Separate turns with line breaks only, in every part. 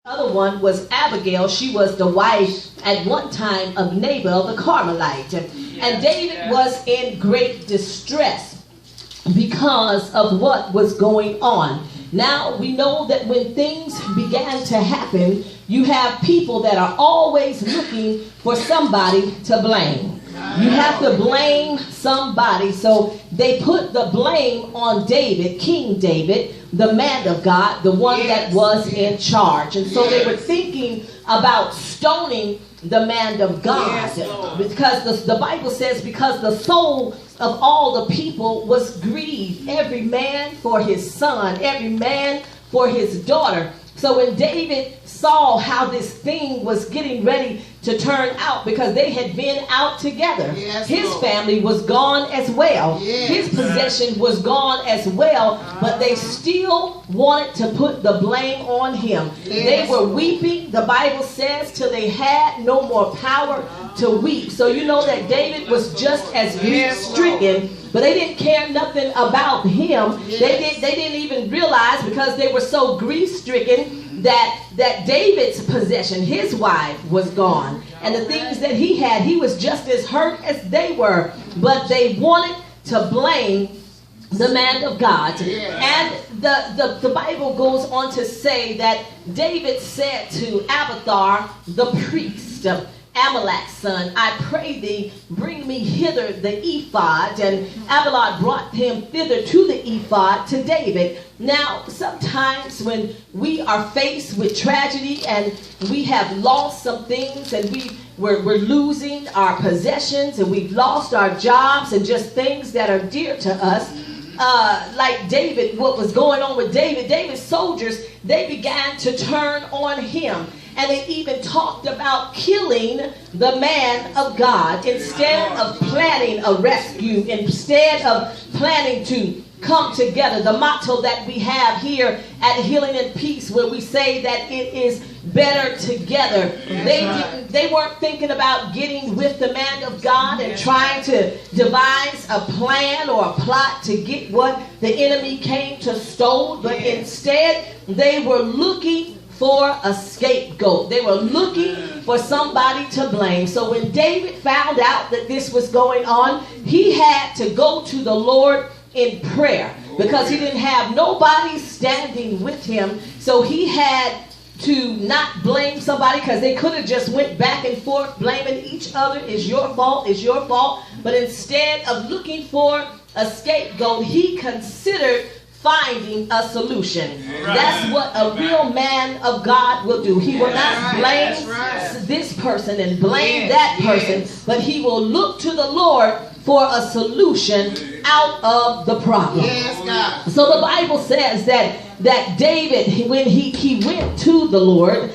Other one was Abigail. She was the wife at one time of Nabal the Carmelite. And David was in great distress because of what was going on. Now we know that when things began to happen, you have people that are always looking for somebody to blame. You have to blame somebody. So they put the blame on David, King David, the man of God, the one that was in charge. And so they were thinking about stoning the man of God, because the Bible says, because the soul of all the people was grieved, every man for his son, every man for his daughter. So when David saw how this thing was getting ready to turn out, because they had been out together, his family was gone as well, his possession was gone as well, but they still wanted to put the blame on him. They were weeping, the Bible says, till they had no more power to weep. So you know that David was just as grief-stricken, but they didn't care nothing about him. They didn't even realize, because they were so grief-stricken, that David's possession, his wife, was gone. And the things that he had, he was just as hurt as they were. But they wanted to blame the man of God. And the Bible goes on to say that David said to Abiathar, the priest, Amalek's son, I pray thee, bring me hither the ephod. And Abiathar brought him thither to the ephod to David. Now, sometimes when we are faced with tragedy and we have lost some things, and we're losing our possessions, and we've lost our jobs and just things that are dear to us, like David, what was going on with David's soldiers, they began to turn on him. And they even talked about killing the man of God instead of planning a rescue, instead of planning to come together. The motto that we have here at Healing and Peace, where we say that it is better together. They weren't thinking about getting with the man of God and trying to devise a plan or a plot to get what the enemy came to steal, but instead they were looking for a scapegoat. They were looking for somebody to blame. So when David found out that this was going on, he had to go to the Lord in prayer, because he didn't have nobody standing with him. So he had to not blame somebody, because they could have just went back and forth blaming each other. It's your fault, it's your fault. But instead of looking for a scapegoat, he considered finding a solution. That's what a real man of God will do. He will not blame this person and blame that person, but he will look to the Lord for a solution out of the problem. So the Bible says that David, when he went to the Lord,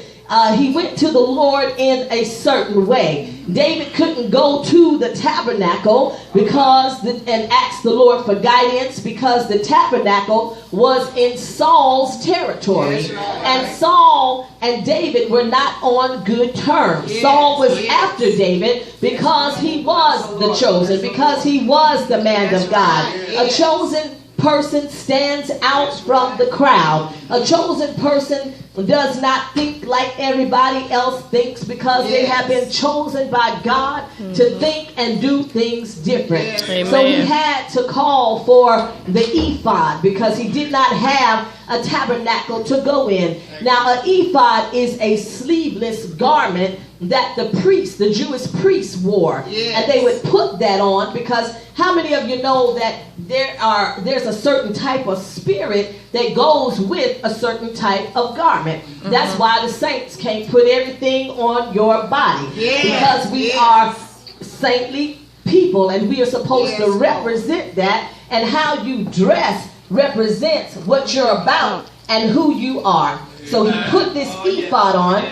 he went to the Lord in a certain way. David couldn't go to the tabernacle and ask the Lord for guidance, because the tabernacle was in Saul's territory. And Saul and David were not on good terms. Saul was after David because he was the chosen, because he was the man of God. A chosen person stands out from the crowd. A chosen person does not think like everybody else thinks, because they have been chosen by God to think and do things different. So he had to call for the ephod, because he did not have a tabernacle to go in. Now, an ephod is a sleeveless garment that the Jewish priests wore. And they would put that on, because how many of you know that there's a certain type of spirit that goes with a certain type of garment? That's why the saints can't put everything on your body, because we are saintly people, and we are supposed to represent that, and how you dress represents what you're about and who you are. So he put this ephod on,